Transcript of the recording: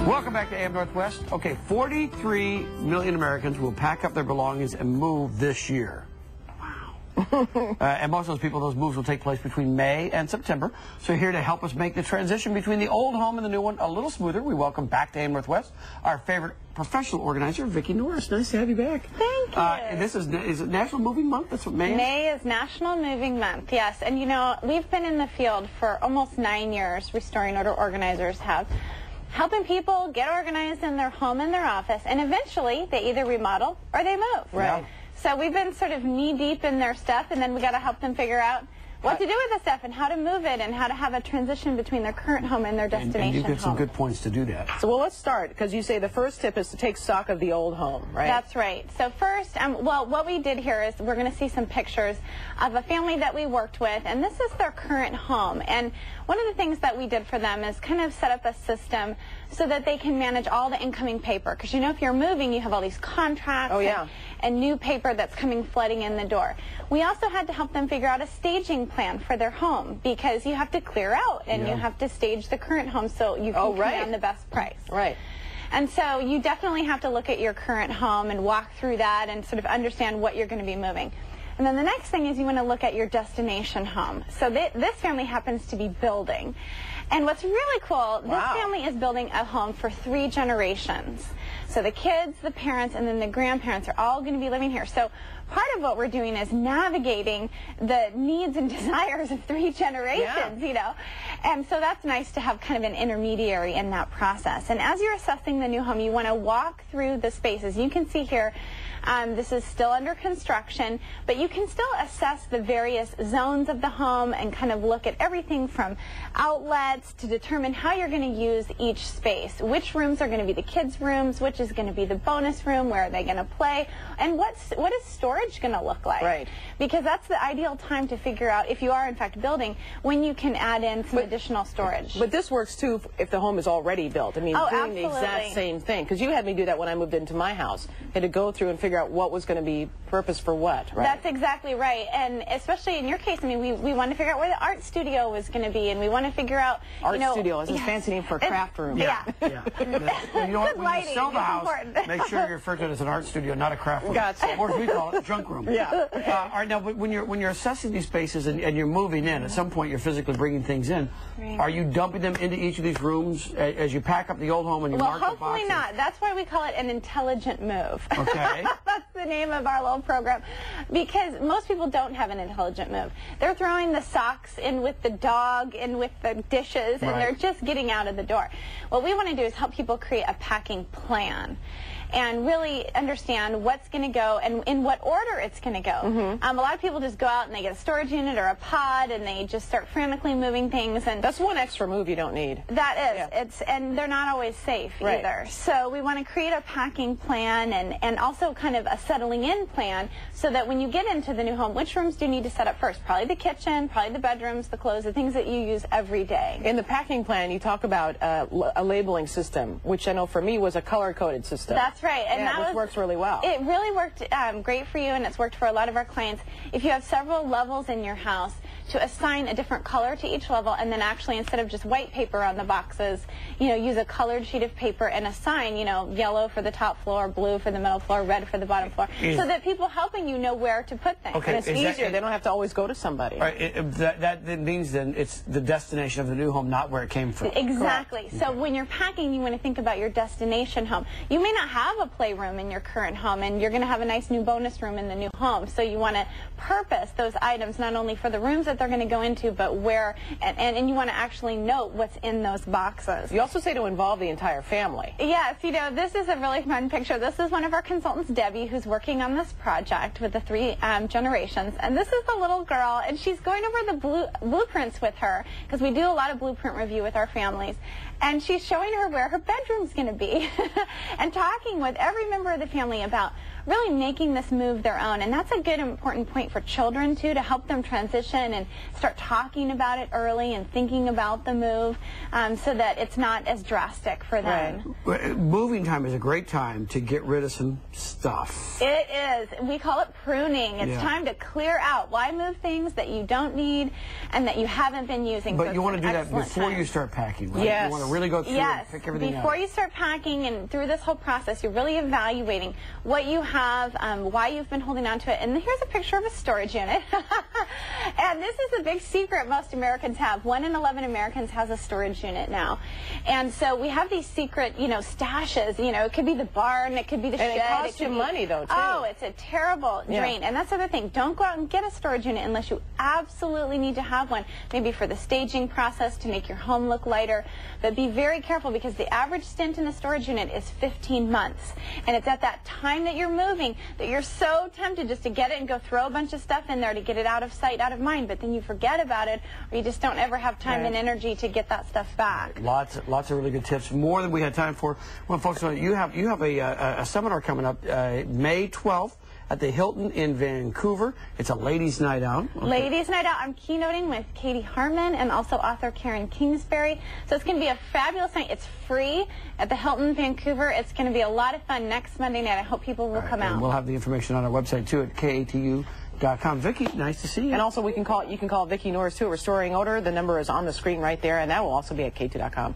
Welcome back to AM Northwest. Okay, 43 million Americans will pack up their belongings and move this year. Wow. And most of those people, those moves will take place between May and September. So here to help us make the transition between the old home and the new one a little smoother, we welcome back to AM Northwest our favorite professional organizer, Vicki Norris. Nice to have you back. Thank you. This is it National Moving Month? That's what May is? May is National Moving Month, yes. And you know, we've been in the field for almost 9 years, Restoring Order organizers have, helping people get organized in their home and their office, and eventually they either remodel or they move. Right. So we've been sort of knee-deep in their stuff, and then we got to help them figure out what to do with the stuff and how to move it and how to have a transition between their current home and their destination home. And you get some good points to do that. So, well, let's start, because you say the first tip is to take stock of the old home, right? That's right. So first, well, what we did here is we're going to see some pictures of a family that we worked with, and this is their current home. And one of the things that we did for them is kind of set up a system so that they can manage all the incoming paper. Because, you know, if you're moving, you have all these contracts and new paper that's coming flooding in the door. We also had to help them figure out a staging plan for their home, because you have to clear out and you have to stage the current home so you can command the best price. Right. And so you definitely have to look at your current home and walk through that and sort of understand what you're going to be moving. And then the next thing is you want to look at your destination home. So this family happens to be building. And what's really cool, this family is building a home for 3 generations. So the kids, the parents, and then the grandparents are all going to be living here. So part of what we're doing is navigating the needs and desires of 3 generations, you know. And so that's nice to have kind of an intermediary in that process. And as you're assessing the new home, you want to walk through the spaces. You can see here, this is still under construction, but you can still assess the various zones of the home and kind of look at everything from outlets to determine how you're going to use each space. Which rooms are going to be the kids' rooms, which is going to be the bonus room, where are they going to play, and what is storage going to look like? Right. Because that's the ideal time to figure out, if you are in fact building, when you can add in some additional storage. But this works too if the home is already built. I mean, doing the exact same thing. Because you had me do that when I moved into my house. I had to go through and figure out what was going to be purpose for what, right? That's exactly right. And especially in your case, I mean, we wanted to figure out where the art studio was going to be, and we want to figure out, art studio is a fancy name for a craft room. Yeah. You know what, when you sell the house, make sure you refer to it as an art studio, not a craft room. Gotcha. Or as we call it, junk room. Yeah. All right, now, but when you're assessing these spaces and you're moving in, at some point you're physically bringing things in. Right. Are you dumping them into each of these rooms as you pack up the old home and you mark the boxes? Well, hopefully not. That's why we call it an intelligent move. Okay. That's the name of our little program, because most people don't have an intelligent move. They're throwing the socks in with the dog, in with the dishes, and they're just getting out of the door. What we want to do is help people create a packing plan and really understand what's going to go and in what order it's going to go. A lot of people just go out and they get a storage unit or a pod and they just start frantically moving things. And that's one extra move you don't need. That is. And they're not always safe either. So we want to create a packing plan and also kind of a settling in plan, so that when you get into the new home, which rooms do you need to set up first? Probably the kitchen, probably the bedrooms, the clothes, the things that you use every day. In the packing plan, you talk about a labeling system, which I know for me was a color-coded system. That's right. And that works really well. It really worked great for you, and it's worked for a lot of our clients. If you have several levels in your house, to assign a different color to each level, and then actually, instead of just white paper on the boxes, you know, use a colored sheet of paper and assign, you know, yellow for the top floor, blue for the middle floor, red for the bottom floor, so that people helping you know where to put things. Okay, and it's easier. They don't have to always go to somebody. Right, that means then it's the destination of the new home, not where it came from. Exactly. Correct. So when you're packing, you want to think about your destination home. You may not have a playroom in your current home, and you're going to have a nice new bonus room in the new home. So you want to purpose those items not only for the rooms that they're going to go into, but where, and you want to actually note what's in those boxes. You also say to involve the entire family. Yes, you know, this is a really fun picture. This is one of our consultants, Debbie, who's working on this project with the 3 generations. And this is the little girl, and she's going over the blueprints with her, because we do a lot of blueprint review with our families. And she's showing her where her bedroom's going to be and talking with every member of the family about really making this move their own. And that's a good, important point for children, too, to help them transition and start talking about it early and thinking about the move so that it's not as drastic for them. Right. Moving time is a great time to get rid of some stuff. It is. We call it pruning. It's time to clear out. Why move things that you don't need and that you haven't been using? But you want to do that before you start packing, right? Yes. You want to really go through and pick everything out. Before you start packing and through this whole process, you're really evaluating what you have, why you've been holding on to it. And here's a picture of a storage unit. And this is a big secret most Americans have. 1 in 11 Americans has a storage unit now. And so we have these secret, stashes. It could be the barn, it could be the shed. And it costs you money, though, too. Oh, it's a terrible drain. And that's the other thing. Don't go out and get a storage unit unless you absolutely need to have one. Maybe for the staging process to make your home look lighter. But be very careful because the average stint in a storage unit is 15 months. And it's at that time that you're moving that you're so tempted just to get it and go throw a bunch of stuff in there to get it out of sight, out of mind. But then you forget about it, or you just don't ever have time and energy to get that stuff back. Lots of really good tips, more than we had time for. Well, folks, you have a seminar coming up May 12th at the Hilton in Vancouver. It's a ladies' night out. Okay. Ladies' night out. I'm keynoting with Katie Harmon and also author Karen Kingsbury. So it's going to be a fabulous night. It's free at the Hilton Vancouver. It's going to be a lot of fun next Monday night. I hope people will come out. And we'll have the information on our website too at KATU.com. Vicki, nice to see you. And also you can call Vicki Norris too, Restoring Odor. The number is on the screen right there, and that will also be at K2.com.